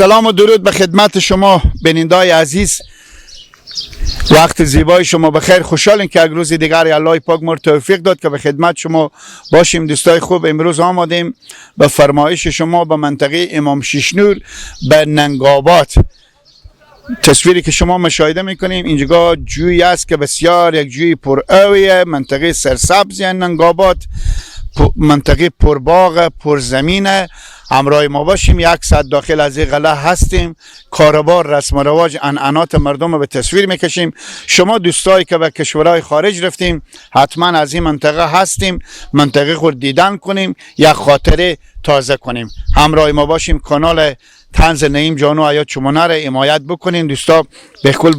سلام و درود به خدمت شما بینندای عزیز. وقت زیبای شما بخیر. خوشحالیم که یک روز دیگر الله پاک ما توفیق داد که به خدمت شما باشیم. دوستای خوب، امروز آمدیم به فرمایش شما به منطقه امام ششنور به ننگابات. تصویری که شما مشاهده میکنیم اینجا جویی است که بسیار یک جوی پر اویه، منطقه سرسبز ننگابات، منطقه پرباغ پرزمینه. همراه ما باشیم، یک ساعت داخل از این قلعه هستیم. کاروبار، رسم و رواج، عنعنات مردم رو به تصویر میکشیم. شما دوستایی که به کشورهای خارج رفتیم حتما از این منطقه هستیم، منطقه خود دیدن کنیم، یک خاطره تازه کنیم. همراه ما باشیم. کانال طنز نعیم جانو حیات شمانه را حمایت بکنین دوستا. به کل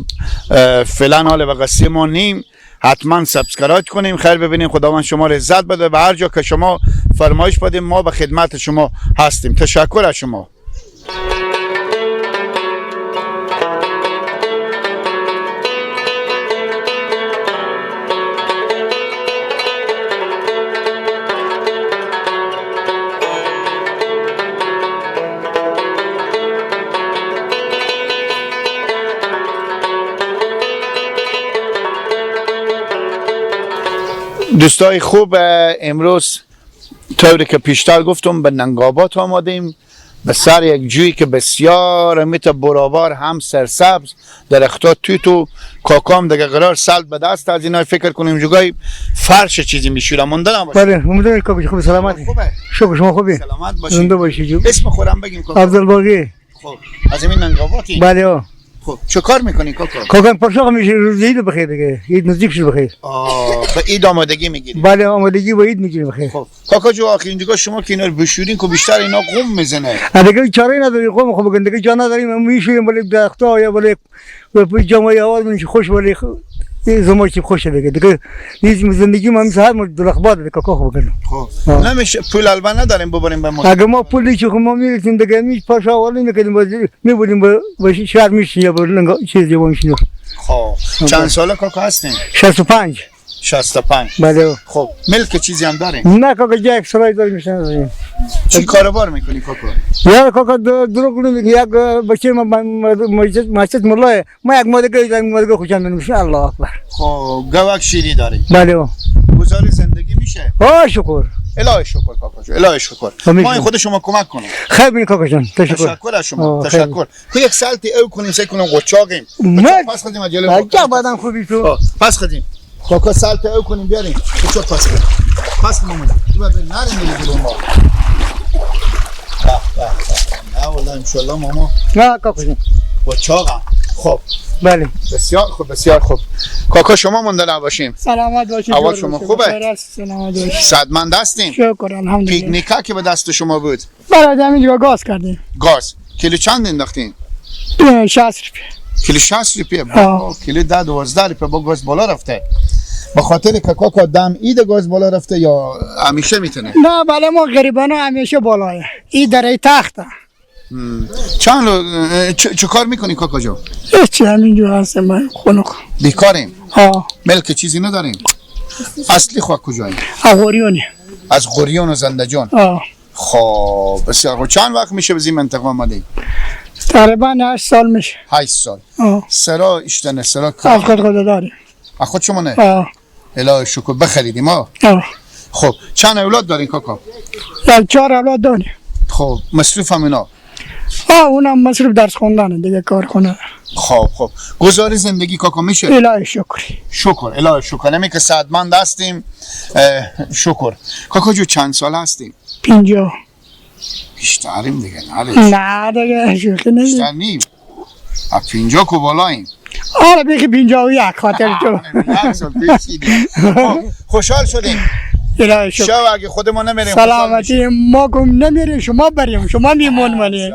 فعلا حال و قصه ما نیم، حتما سابسکرایب کنیم. خیر ببینیم. خداوند شما را عزت بده. به هر جا که شما فرمایش بدیم ما به خدمت شما هستیم. تشکر از شما. دوستای خوب، امروز طوری که پیشتر گفتم به ننگابات آمدیم، به سر یک جویی که بسیار میته برابر، هم سرسبز، درختات توت و کاکام دیگه قرار سلب به دست از اینا. فکر کنیم جوگای فرش چیزی میشوره مونده نباشه. بله مونده کاکا خوب سلامتی. خوبه. شما خوبی؟ سلامت باشی. زنده باشی جو. اسم خودم بگیم کاکا. عبدالباقی. خب از این ننگاباتی؟ بله. خب چه کار میکنی کاکا؟ کاکا پرشاق میشه روز عید بخیر دیگه. عید نزدیک شد بخیر. به عید آمادگی میگیری؟ بله آمادگی با عید میگیریم بخیر. خب کاکا جو آخرین دیگه شما که اینا رو بشورین که بیشتر اینا قم میزنه. دیگه چاره نداری قوم خوب بگن دیگه جا نداریم میشوریم ولی درختا یا ولی جامعه آواز میشه خوش ولی زمانش خوشه دیگه نیز زندگی ما مثل هر درخت باد دیگه کاکا خوب بگن. خب نمیشه پول البته نداریم ببریم به ما. اگه ما پولی چه ما میرسیم دیگه میش پاشا ولی میکنیم میبریم به شهر میشیم یا به چیزی میشیم. خب چند ساله کاکا هستین؟ 65. 65. بله. خب ملک چیزی هم دارین؟ نه کاکا جا یک سرای داریم میشن. چی کاروبار میکنی کاکا؟ یا کاکا دروغ نمیگی. یک بچه مسجد مولای ما یک مادگه خوشم نمیشه. الله اکبر. خب گوک شیری داری؟ بله. گزار زندگی میشه؟ شکر. الهی شکر کاکا جو، الهی شکر. ما این خود شما کمک کنیم. خیر بینی کاکا جان. تشکر از شما. تشکر. تو یک سالتی او کنیم سعی کنیم قچاقیم. پس خدیم اجازه. چه بعدم خوبی تو. پس خدیم. کاکا سالت او کنیم بیاریم. تو پس خدیم. پس مامان. تو بعد نریم میگیم ما. نه والله ان شاء الله ماما. نه کاکا جان. قچاقم. خب. بله. بسیار خوب بسیار خوب. کاکا شما مونده نباشیم. سلامت باشید. اول شما خوبه؟ سلامت باشید. صدمند هستین؟ شکر الحمدلله. پیکنیکا که به دست شما بود؟ برای همین گاز کردیم. گاز. کیلو چند انداختین؟ 60 روپیه. کیلو 60 روپیه. کیلو 12 روپیه با گاز بالا رفته. به خاطر که کاکا دم عید گاز بالا رفته یا همیشه میتونه؟ نه بله ما غریبانا همیشه بالاه. این در تخته. چه کار میکنی کاکا جو؟ هیچ همینجور هستم من خونک. بیکاریم؟ ملک چیزی نداریم؟ اصلی خواه کجاییم؟ غوریونی. از غوریون و زندجان؟ خب بسیار خوب. چند وقت میشه به این منطقه آمدی؟ تقریبا 8 سال میشه. 8 سال. سرا اشتنه سرا از خود داریم. از خود شما نه؟ الهی شکر. بخریدیم ها؟ خب چند اولاد دارین کاکا؟ 4 اولاد داریم. خب مصروف هم اینا؟ اونم مصروف درس خوندنه دیگه کار کنه. خب گزار زندگی کاکا میشه؟ الهی شکر. شکر الهی شکر. نمی که سعدمند هستیم. شکر. کاکا جو چند سال هستیم؟ 50. بیشتریم دیگه نه دیگه شوخی نمی. بیشتر نیم. 50 کو بالاییم. آره بیخی 51 خاطر تو. خوشحال شدیم. الهی شکر. شو اگه خودمون نمیریم سلامتی ما گم نمیریم شما بریم شما میمون منی.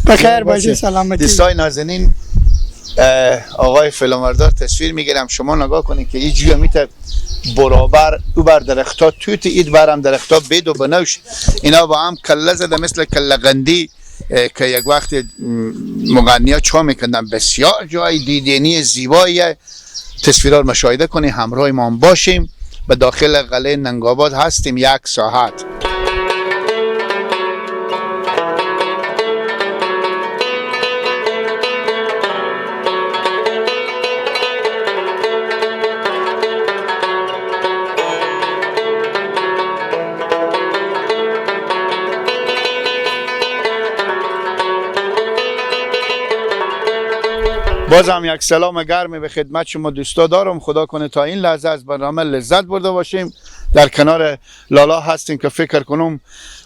بخیر باشی سلامتی. دوستای نازنین آقای فیلمبردار تصویر میگیرم. شما نگاه کنید که این جوی میته برابر او بر درختا توت اید برم درختا بید و بنوش اینا با هم کله زده مثل کله غندی که یک وقت مغنیا چا میکندن. بسیار جای دیدنی زیبایی. تصویرها رو مشاهده کنید. همراه ما باشیم. به داخل قلعه ننگابات هستیم 1 ساعت. بازم یک سلام گرمی به خدمت شما دوستا دارم. خدا کنه تا این لحظه از برنامه لذت برده باشیم. در کنار لالا هستیم که فکر کنم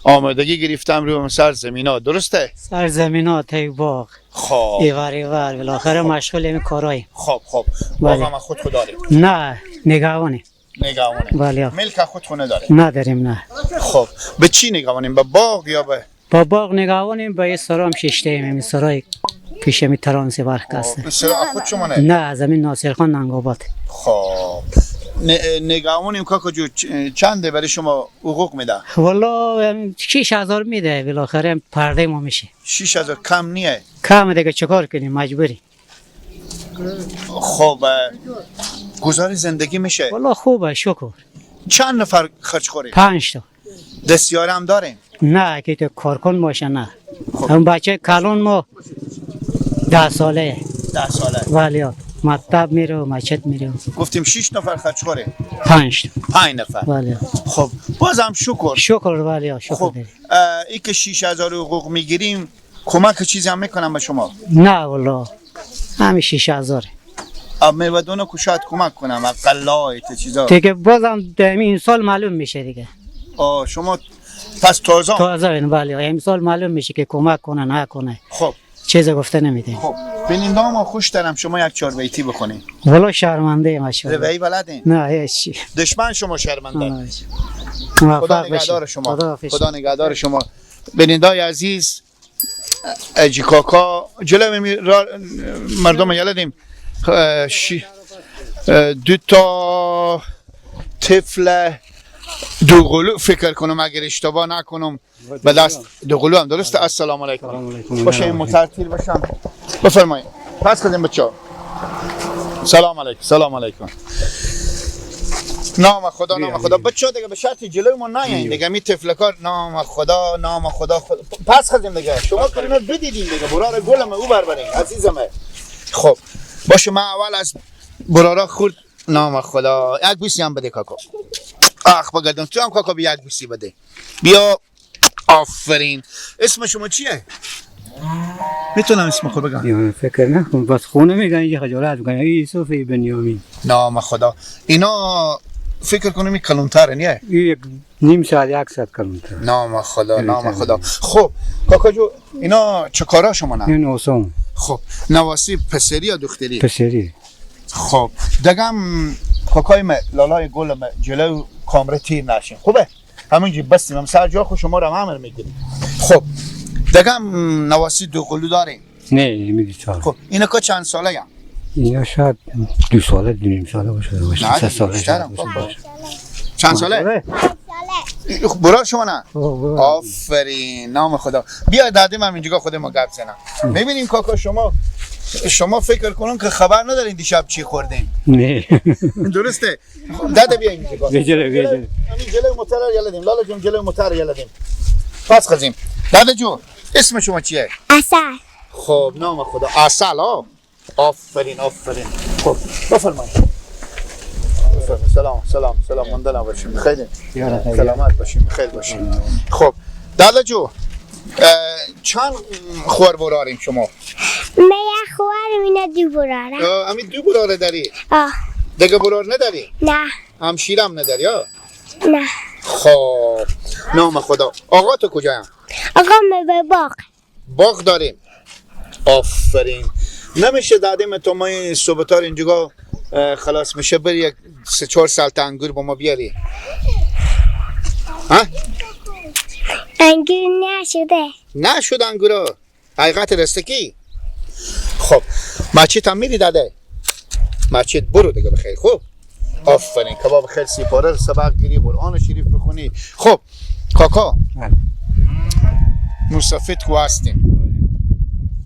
آمادگی گرفتم روی سر زمینا. درسته؟ سر زمینا تای باغ خب ایوار بالاخره مشغول این کارای. خب بله. باغ ما خود داریم؟ نه نگهبانی. نگهبانی؟ بله. ملک خود خونه داریم؟ نداریم نه. خب به چی نگهبانیم؟ به باغ یا به با باغ نگهبانیم. به سرام ششته این سرای پیش می ترانسی برق است. به سرا خود شما نه؟ نه زمین ناصر خان ننگاباد. خب نگهبانیم کاکا جو چنده برای شما حقوق میده؟ والا 6000 میده بالاخره پرده ما میشه. 6000 کم نیه؟ کم دیگه چیکار کنیم مجبوری. خب گزار زندگی میشه؟ والا خوبه شکر. چند نفر خرج خوریم؟ 5 تا. دستیار هم داریم؟ نه که تو کارکن باشه نه. اون بچه کلون ما 10 ساله. 10 ساله؟ ولی مکتب میره و مسجد میره. گفتیم 6 نفر خرج خوریم؟ 5 تا. 5 نفر. ولی خب بازم شکر. شکر ولی شکر. خب داری. ای که 6000 حقوق میگیریم کمک چیزی هم میکنم به شما؟ نه والا همین 6000. میودونو که شاید کمک کنم اقلایت چیزا دیگه بازم این سال معلوم میشه دیگه. شما پس تازه؟ تازه این ولی این سال معلوم میشه که کمک کنه نه کنه. خب چیز گفته نمیده. خب بیننده ما خوش دارم شما یک 4 بیتی بکنین. والا شرمنده ماشاءالله. روی بلدین؟ نه هیچ. دشمن شما شرمنده. خدا موفق نگهدار بشید. شما. خدا نگهدار شما. بیننده عزیز اجی کاکا جلو مردم یلدیم 2 تا طفل دوقلو فکر کنم اگر اشتباه نکنم به دست دوقلو هم درسته. السلام علیکم. باشه این مترتیل باشم بفرمایید. پس کردیم بچه‌ها. سلام علیکم. سلام علیکم. نام خدا بچه‌ها دیگه به شرط جلوی ما نیاین دیگه می طفلکار نام خدا پس کردیم دیگه. شما کارینو بدیدین دیگه برار گلم او بربرین عزیزم. خب باشه من اول از برارا خورد نام خدا یک بوسی هم بده کاکا. بگردم تو هم کاکا بیا یک بوسی بده. بیا آفرین. اسم شما چیه؟ میتونم اسم خود بگم؟ فکر نکن بس خونه میگن اینجا خجالت میکنن یوسف بنیامین. نام خدا اینا فکر کنم این کلونتره نیه؟ یک نیم ساعت 100 کلونتر. نام خدا. خب کاکا جو اینا چه کارا شما نه؟ این اوسم. خب نواسی پسری یا دختری؟ پسری. خب دگم کاکای ما لالای گل ما جلو کامره تیر نشین خوبه؟ همینجی بستیم هم سر جا خود شما رو عمل میگیریم. خب دگم نواسی دوقلو داریم؟ نه میگی چهار. خب اینا که چند ساله هم؟ اینا شاید 2 ساله 2.5 ساله باشه. 3 ساله باشه. چند ساله؟ برای شما نه؟ آفرین نام خدا. بیا دادیم هم اینجا خود ما گپ زنم. میبینین کاکا شما فکر کنون که خبر ندارین دیشب چی خوردین؟ نه درسته؟ داده بیا اینجا. بجله همین جلوی موتر یلدیم. لالا جون جلوی موتر یلدیم. پس خزیم. داده جو اسم شما چیه؟ عسل. خب نام خدا عسل ها. آفرین. خب بفرمایید. سلام مندلا باشیم بخیر. سلامت باشیم بخیر باشیم. خب دادا جو چند خور براریم شما؟ من یک خوارم اینا 2 برارم. همین 2 براره داری؟ دیگه برار نداری؟ نه. همشیرم نداری ها؟ نه. خب نام خدا. آقا تو کجایم؟ آقا من به باغ داریم. آفرین. نمیشه دادیم تو ما صبحتار اینجا خلاص میشه بری یک 3-4 سال انگور با ما بیاری؟ ها؟ انگور نشده انگورا حقیقت رستگی. خب مسجد هم میری داده؟ مسجد برو دیگه بخیر. خب آفرین کباب خیلی سیپاره سبق گیری قرآن شریف بخونی. خب کاکا مصرفت کو هستیم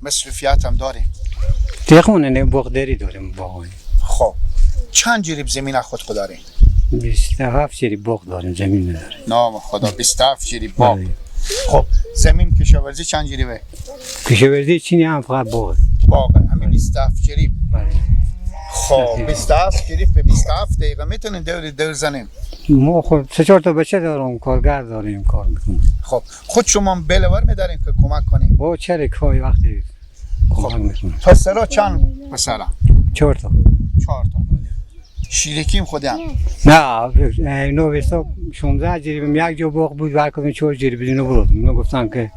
مصرفیت هم داریم تخونه بغداری داریم باقی. خب چند جریب زمین خود داریم؟ 27 جریب باغ داریم زمین نداریم. نام خدا 27 جریب باغ. خب زمین کشاورزی چند جریبه؟ کشاورزی چینی هم فقط باغ. همین 27 جریب. خب 27 جریب به 27 دقیقه میتونین دور زنیم؟ ما خود 3-4 تا بچه دارم کارگر داریم کار میکنیم. خب خود شما بلور میدارین که کمک کنیم؟ با چرک های وقتی کمک میکنم. پسرا چند پسرا؟ 4 تا. 4 تا. شیرکیم خودم. نه اینو بسا 16 جریبیم یک جو باغ بود بر کدوم 4 جریب اینو بردم. اینو گفتن که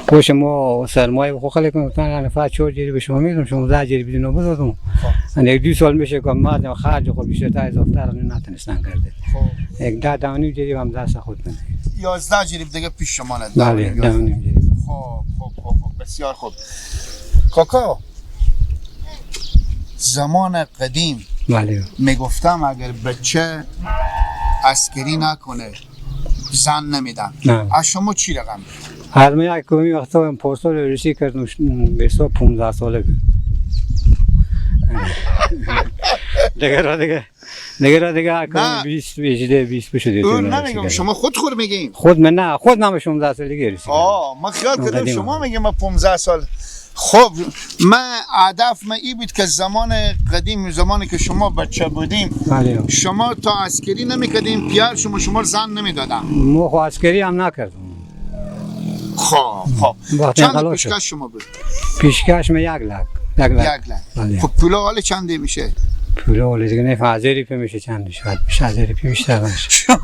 خوش ما سرمایه بخو خالی کنم گفتن نه فقط 4 جریب شما میدم 16 جریب اینو بردم. یک 2 سال میشه که ما خرج خود بیشتر تا اضافه تر نتونستن کرده. یک 10 دانیم جریب هم دست خود من. 11 جریب دیگه پیش شما نه. بله 10 جریب. خب بسیار خوب. کاکا زمان قدیم بله میگفتم اگر بچه عسکری نکنه زن نمیدن. از شما چی رقم؟ از من یک کمی وقتا پاسدار روسی کردم به حساب 15 ساله بود. دیگه کمی 20 بشده. اون نمیگم شما خود میگین. خود من نه خود من 16 سالگی رسیدم. ما خیال کردم شما میگیم ما 15 سال. خب من هدف من این بود که زمان قدیم زمانی که شما بچه بودیم شما تا عسکری نمیکردیم پیار شما زن نمیدادن. ما خب عسکری هم نکردم. خب چند پیشکش شما بود؟ پیشکش من 1 لک. 1 لک. خب پولا حال چنده میشه؟ پولا حال دیگه نه 1000 روپیه میشه چند شاید 1000 روپیه بیشتر نشه.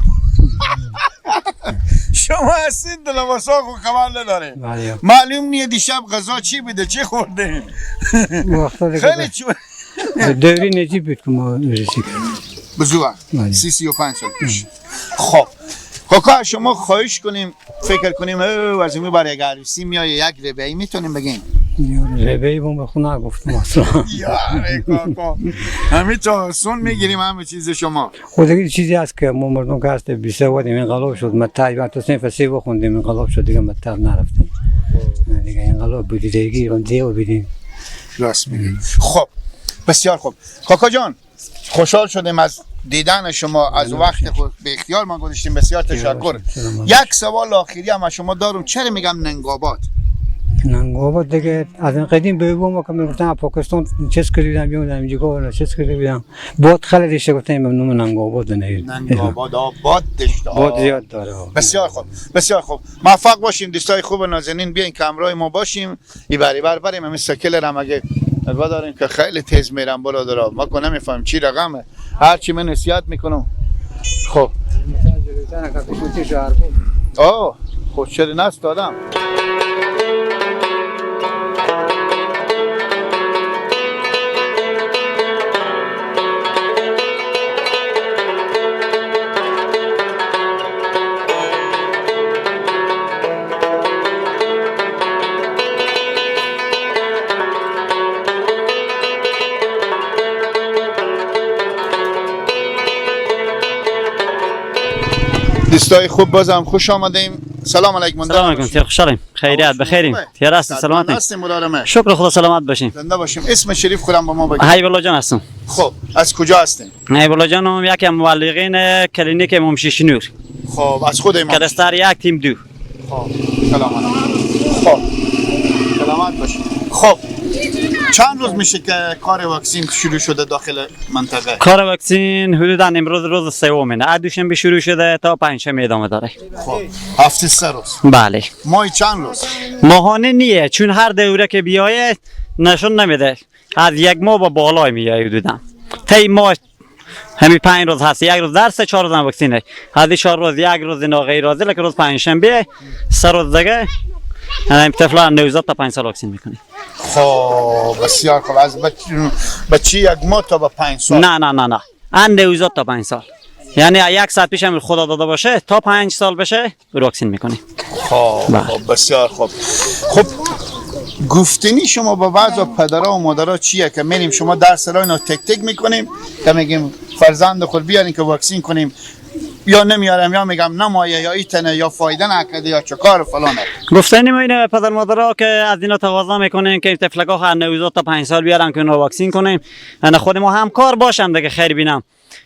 شما هستین دلواسا خو خبر نداره. معلوم نیه دیشب غذا چی بوده چی خوردین؟ خیلی چی دوری نجیب بود که ما رسی کردیم بزرگ 35 سال پیش. خب کاکا شما خواهش کنیم فکر کنیم از این برای عروسی میایه یک ربعی میتونیم بگیم؟ ربعی بون به خونه گفتم اصلا. یاره کاکا همین تا سون میگیریم همه چیز شما. خود دیگه چیزی هست که ما مردم که هست 20 بودیم انقلاب شد متعب تا صنف 3 بخوندیم انقلاب شد دیگه متعب نرفتیم دیگه انقلاب بودی دیگه دیو بودیم. راست میگی. خب بسیار خوب کاکا جان خوشحال شدیم از دیدن شما از وقت خود به اختیار ما گذاشتیم بسیار تشکر. یک سوال آخری هم از شما دارم چرا میگم ننگاباد؟ ننگاباد دیگه از این قدیم به بوم که میگفتن پاکستان چیز کردیدم بیام اینجا گفتم چیز کردیدم باد خیلی دیشه گفتم به نام ننگاباد ننگاباد باد داشته باد زیاد داره. بسیار خوب بسیار خوب موفق باشیم دوستای خوب نازنین بیاین که همراه ما باشیم ای بری بر بریم همین سکل رم اگه داریم که خیلی تیز میرم بالا داره ما کنم نمیفهم چی رقمه هر چی من نصیحت میکنم. خب خود چرا نست دادم دوستای خوب بازم خوش آمدیم. سلام علیکم. سلام علیکم. خیلی خوشحالیم. خیریت بخیریم. تیار هستین سلامت هستیم مدارمه. شکر خدا سلامت باشین. زنده باشیم. اسم شریف خودم با ما بگید. حبیب الله جان هستم. خب از کجا هستین؟ حبیب الله جان یکی از مبلغین کلینیک امام شیش نور. خب از خود امام کلستر 1 تیم 2. خب سلام علیکم. خب سلامت باشین. خب چند روز میشه که کار واکسین شروع شده داخل منطقه؟ کار واکسین حدودا امروز روز سومه. از دوشنبه شروع شده تا پنجشنبه ادامه داره. خب هفته 3 روز. بله. ماه چند روز؟ ماهانه نیه چون هر دوره که بیایه نشون نمیده. از 1 ماه با بالای میایه حدودا. تا ماه همین 5 روز هست. 1 روز درس 4 روز واکسینه. از 4 روز 1 روز اینا غیر حاضر که روز پنجشنبه 3 روز دیگه همین طفلا 19 تا 5 سال واکسین میکنیم. خب بسیار خوب. از بچه 1 ماه تا به 5 سال؟ نه ان 19 تا 5 سال یعنی 1 ساعت پیش هم خدا داده باشه تا 5 سال بشه واکسین میکنیم. خب بسیار خوب. خب گفتنی شما با بعض پدرها و مادرها چیه که میریم شما درس را اینا تک تک میکنیم که میگیم فرزند خود بیارین که واکسین کنیم یا نمیارم یا میگم نمایه یا ایتنه یا فایده نکرده یا چه کار فلانه؟ گفتنی ما اینه پدر مادرها که از اینا تقاضا میکنیم که طفلکا هر 19 تا 5 سال بیارن که اونا واکسین کنیم. انا خود ما همکار باشم دیگه خیر بینم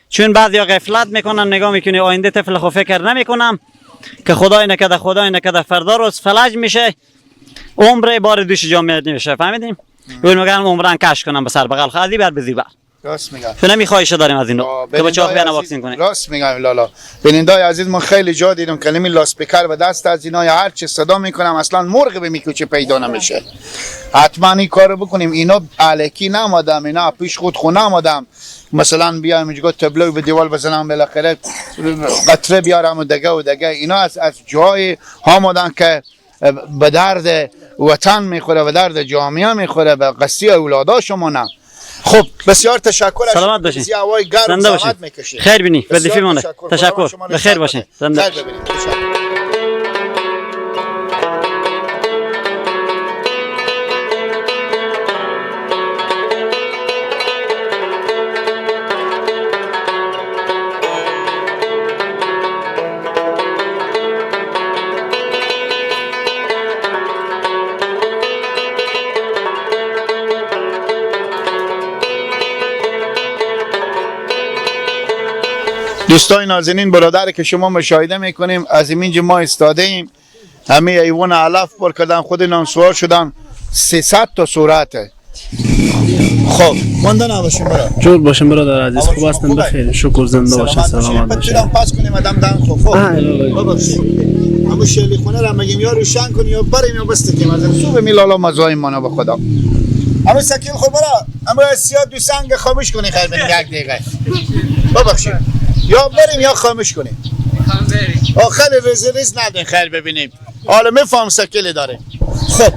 چون بعضیا غفلت میکنن نگاه میکنی آینده طفل خو فکر نمیکنم که خدای نکرده فردا روز فلج میشه عمر بار دوش جامعه نمیشه فهمیدیم؟ اون میگن عمرن کش کنم به سر بغل خادی بعد بزی بر راست میگم. تو نمیخواهیش داریم از اینو که بچه‌ها بیان عزیز، واکسین کنه. راست میگم لالا. بینندای عزیز ما خیلی جا دیدم کلمه لاسپیکر و دست از اینا یا هر چی صدا میکنم اصلا مرغ به میکوچه پیدا نمیشه. حتما این کارو بکنیم. اینا الکی نمادم، اینا پیش خود خونه نمادم. مثلا بیایم اینجا تابلو به دیوال بزنم بالاخره قطره بیارم و دگه اینا از جای آمدن که به درد وطن میخوره و درد جامعه میخوره و قصی اولادا شما نه. خب بسیار تشکر. سلامت باشین. هوای گرم زنده زحمت باشین. میکشید. خیر بینی. بسیار وظیفه مونه. تشکر. شما بخیر باشین. زنده. خیر ببینید. تشکر. دوستای نازنین برادر که شما مشاهده میکنیم از اینجا ما استاده ایم. همه ایوان علف پر کردن خود نام سوار شدن 300 تا صورته. خب مانده نباشیم برا جور باشیم برادر عزیز. خوب هستن؟ بخیر شکر. زنده باشین. سلامت باشین. پس کنیم آدم دم خوب. بابا همون شیلی خونه را میگیم یا روشن کنی یا بریم یا بستیم از صبح میلالا مزایم مانا به خدا. همون سکیل خود برا همون سیاه دو سنگ خاموش کنی خیر بینیم یک دقیقه. ببخشید یا بریم یا خاموش کنیم. آخر ریز ندین خیر ببینیم. حالا میفهم سکیلی داره. خب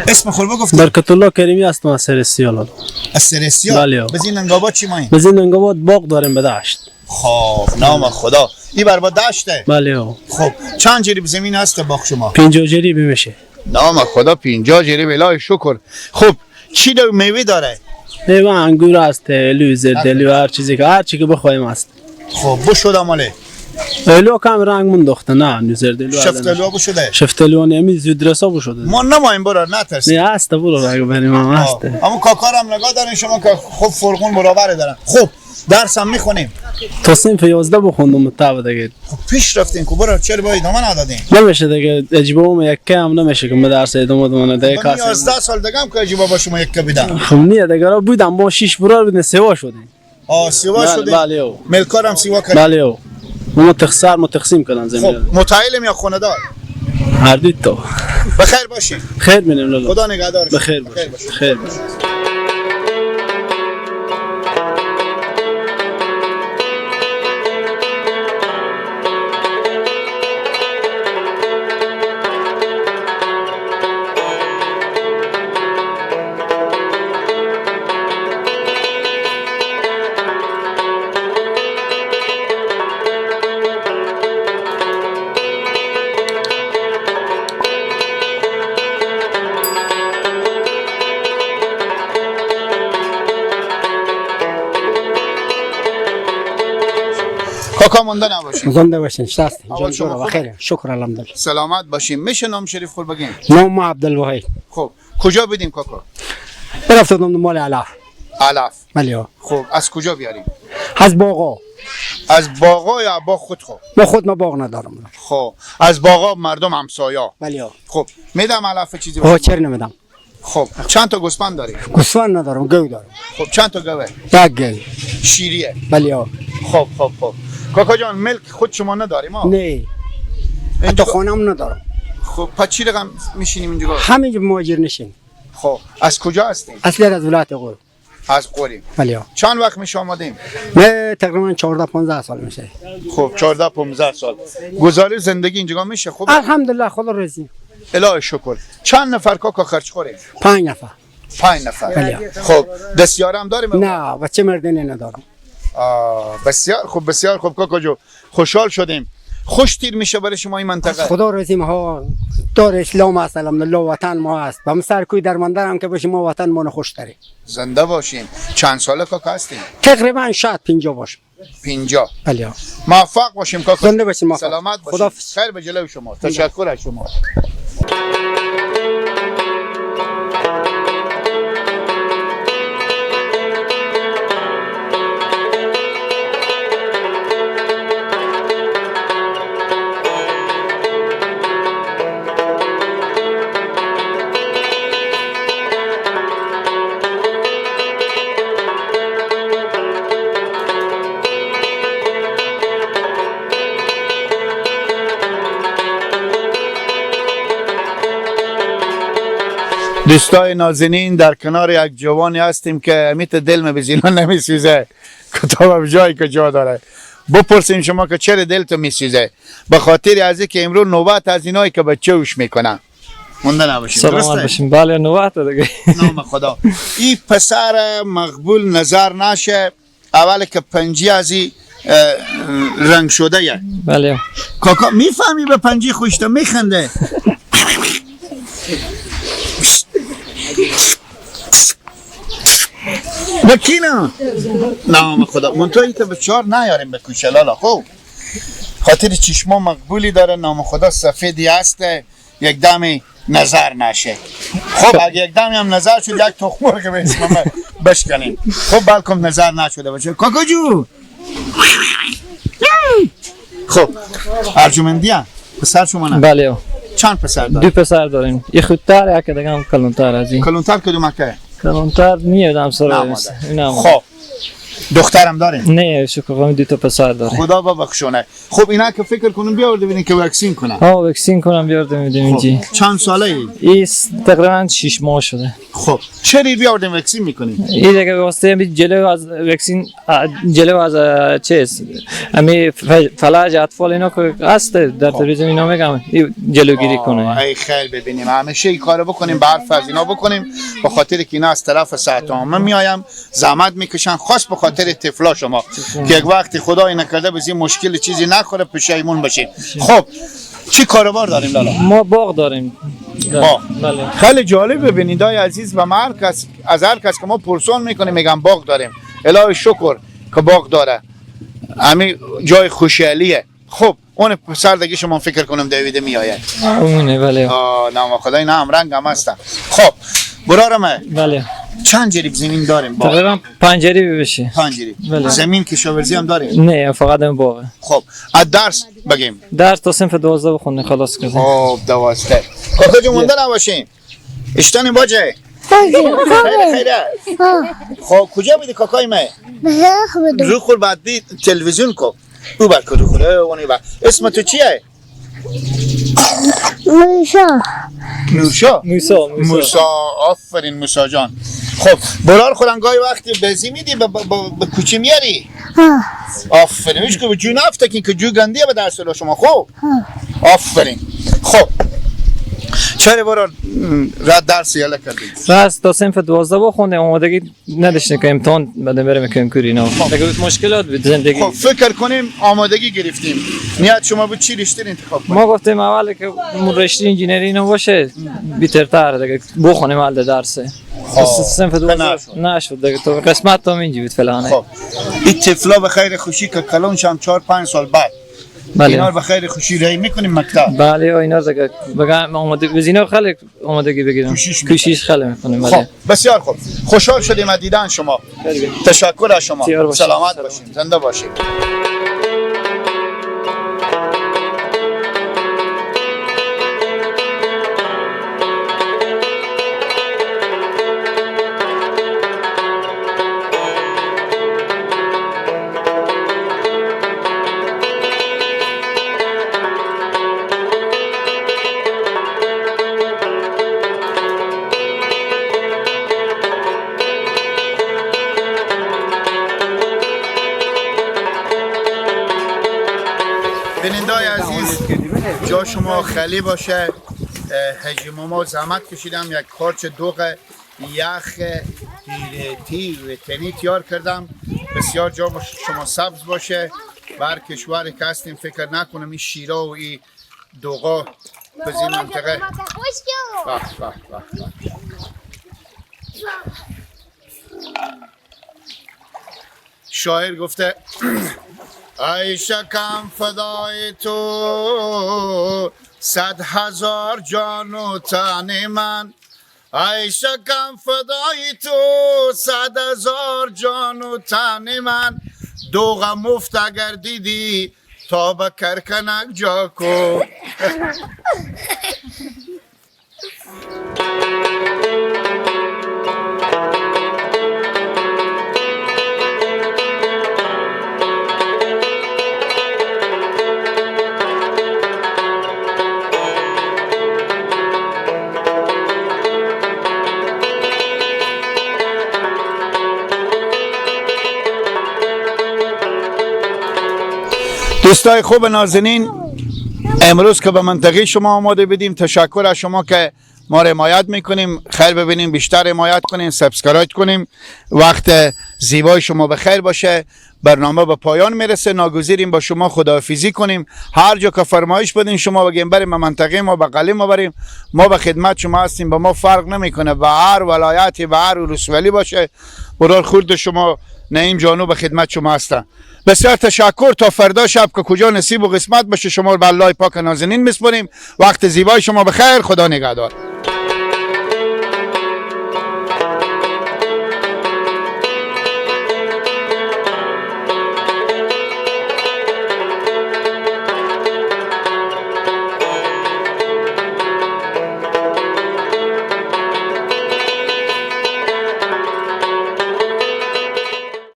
اسم خود بگفت. برکت الله کریمی هستم از سرسیال. از سرسیال؟ بله. بزین انگابات چی ماییم؟ بزین انگابات باغ داریم به دشت. خب نام خدا. این بر با دشته؟ بله. خب چند جریب زمین هست باغ شما؟ 50 جریب میشه. نام خدا 50 جریب الهی شکر. خب چی دو میوه داره؟ میوه انگور است، لوز، دلو، هر چیزی که بخوایم است. خب بو شده ماله؟ الو کم رنگ منداخته نه نوزر دلو. شفتلو بو شده؟ شفتلو نمی زودرسا بو شده. ما نمایم برا نترسید. نه هست برو اگه بریم هم هست. اما کاکارم نگاه دارین شما که خوب فرقون برابر دارن. خب درس هم میخونیم. تا صنف 11 بخوندم متعب دیگه. خب پیش رفتین که برا چرا باید ادامه ندادین؟ نمیشه دیگه اجبارم یک کم نمیشه که به درس ادامه بدم دیگه کاسه. 11 سال دیگه هم که اجبار با شما یک بدم. خب نه دیگه را بودم با 6 برار بودن سوا شدیم. سوا شدین؟ بله. ملکارم سوا کردین؟ بله. ما تقسیم کردن زمین. خب متعلم یا خانه‌دار؟ هر دو تا. بخیر باشین. خیر بینیم لالا. خدا نگهدار. بخیر باشین. خیر باشین. کاکا مونده نباشین. زنده باشین. شست اول شما جان بخیر. شکر الحمدلله. سلامت باشین. میشه نام شریف خود بگین؟ نام عبدالوهی. خب کجا بدیم کاکا؟ رفتم مال علا. علف. بله. خب از کجا بیاریم؟ از باغا. از باغا یا باغ خود خو؟ ما خود ما باغ ندارم. خب از باغا مردم همسایا. بله. خب میدم علف چیزی آه چرا نمیدم. خب چند تا گوسفند داری؟ گوسفند ندارم، گو دارم. خب چند تا گوه؟ یک گو. شیریه. بله. خب کاکا جان ملک خود شما نداریم ها؟ نه. حتی خانم ندارم. خب پس چی رقم میشینیم اینجا؟ همینجا مهاجر نشین. خب از کجا هستیم؟ اصلی از ولایت غور. از قوریم. بله. چند وقت میشه آمدیم؟ نه تقریبا 14-15 سال میشه. خب 14-15 سال. گزارش زندگی اینجا میشه خوب؟ الحمدلله خدا راضی. الهی شکر. چند نفر کاکا خرج خوریم؟ 5 نفر. 5 نفر. بله. خب دستیاره هم داریم؟ نه بچه مردنی ندارم. بسیار خوب کاکا جو. خوشحال شدیم. خوش تیر میشه برای شما این منطقه. خدا رضی ما دار اسلام هست الحمدلله وطن ما هست. و سر کوی درمانده هم که باشه ما وطن ما خوش داره. زنده باشین. چند ساله کاکا هستین؟ تقریبا شاید 50 باشم. 50. بله. موفق باشیم کاکا. زنده باشین. سلامت باشین. خدا خیر به جلوی شما. تشکر از شما. دوستای نازنین در کنار یک جوانی هستیم که امیت دل به زینا نمیسوزه کتاب جایی که جا داره. بپرسیم شما که چرا دل تو میسوزه؟ به خاطر از اینکه امروز نوبت از اینایی که بچه اوش میکنن مونده نباشیم. سلامت باشیم. بله نوبت دیگه. نام خدا. این پسر مقبول نظر نشه اول که پنجی از این رنگ شده یه. بله. کاکا میفهمی به پنجی خوشتا میخنده. بکینا نام خدا منطقی که بچار نیاریم بکوشه لالا. خب خاطر چشما مقبولی داره نام خدا سفیدی هسته یک دمی نظر نشه. خب اگه یک دمی هم نظر شد یک تخمور که به اسم من بشکنیم. خب بلکم نظر نشده باشه. کاکا جو خب ارجمندی هم پسر شما نه؟ بله. چند پسر داره؟ 2 پسر داریم. یه خودتر یک دیگه هم کلانتر از این. کلانتر کدوم که؟ کلانتر میادم سر. خب دخترم داریم؟ نه شکر خدا 2 پسر داره. خدا ببخشونه. خب اینا که فکر کنم بیارده ببینین که واکسین کنن. واکسین کنم بیارده میدیم اینجی. چند ساله ای؟ این تقریبا 6 ماه شده. خب چرا بیارده واکسین میکنین؟ این دیگه واسه جلو از واکسین جلو از چیز امی فلج اطفال اینا که هست در تلویزیون اینا میگم جلوگیری کنه. ای خیلی ببینیم همیشه این کارو بکنیم برف از اینا بکنیم به خاطر که اینا از طرف صحت عامه میایم زحمت میکشن خاص به خاطر طفلا شما که یک وقتی خدای نکرده بزی مشکل چیزی نخوره پشیمون بشین. خب چی کاروبار داریم لالا؟ ما باغ داریم. بله. خیلی جالب ببینید ای عزیز و هر کس از هر کس که ما پرسون میکنیم میگم باغ داریم. الهی شکر که باغ داره. همین جای خوشحالیه. خب اون پسر دیگه شما فکر کنم دویده میآید. اونه بله. نام خدای نه هم رنگ هم هستن. خب برارم بله. چند جریب زمین داریم باغ؟ تقریبا 5 جریب بشه. 5 جریب. بله. زمین کشاورزی هم داریم؟ نه فقط این باغه. خب از درس بگیم. درس تا صنف 12 بخونی خلاص کردیم. خب 12. کاکا جو مونده نباشین. اشتانی باجه. خیره. خب کجا بیدی کاکای مه؟ رو خور بعد دی تلویزیون کو. او بر کدو خوره اونی بر. اسم تو چیه؟ موسا. موسا آفرین موسا جان. خب برار خودنگاهی وقتی بزی میدی به کوچی میاری؟ آفرین میشه که به جو نفته که جو گندیه به درس شما. خب آفرین. خب چرا برار رد درس یالا کردید؟ درس تا صنف 12 بخونده آمادگی نداشتیم که امتحان بعد بریم میکنیم کوری اینا. دیگه مشکلات بود زندگی. خب فکر کنیم آمادگی گرفتیم. نیت شما بود چی رشته انتخاب کنیم؟ ما گفتیم اول که رشته انجینری اینا باشه بهترتر دیگه بخونیم حال درس. صنف 12 نشد دیگه تو قسمت تا اینجی بود فلانه. خب این طفلا به خیر خوشی که کلونش هم 4-5 سال بعد اینا به خیر خوشی رای میکنیم مکتب. بله اینا دیگه بگم آماده بزینه خیلی آمادگی بگیرم. کوشش خیلی میکنیم. خب بسیار خوب. خوشحال شدیم از دیدن شما. تشکر از شما. سلامت باشید. زنده باشید. بینندای عزیز جا شما خالی باشه. حجی ماما زحمت کشیدم یک کارچ دوغ یخ هیرتی و تنی تیار کردم. بسیار جا شما سبز باشه. بر کشوری که هستیم فکر نکنم این شیرا و این دوغا به این منطقه. شاعر گفته ای شکم فدای تو 100,000 جان و تن من. ای شکم فدای تو 100,000 جان و تن من. دوغ مفت اگر دیدی تا به کرکنک جا کو. دوستای خوب نازنین، امروز که به منطقه شما آماده بدیم، تشکر از شما که ما را حمایت میکنیم. خیر ببینیم، بیشتر حمایت کنیم، سابسکرایب کنیم. وقت زیبای شما بخیر باشه. برنامه به پایان میرسه. ناگزیریم با شما خداحافظی کنیم. هر جا که فرمایش بدین شما بگیم بریم به منطقه ما، به قلعه ما بریم، ما به خدمت شما هستیم. به ما فرق نمیکنه، به هر ولایتی، به هر ولسوالی باشه، برای خورد شما نعیم جانو به خدمت شما هستم. بسیار تشکر. تا فردا شب که کجا نصیب و قسمت باشه، شما رو به الله پاک نازنین میسپاریم. وقت زیبای شما بخیر. خدا نگهدار.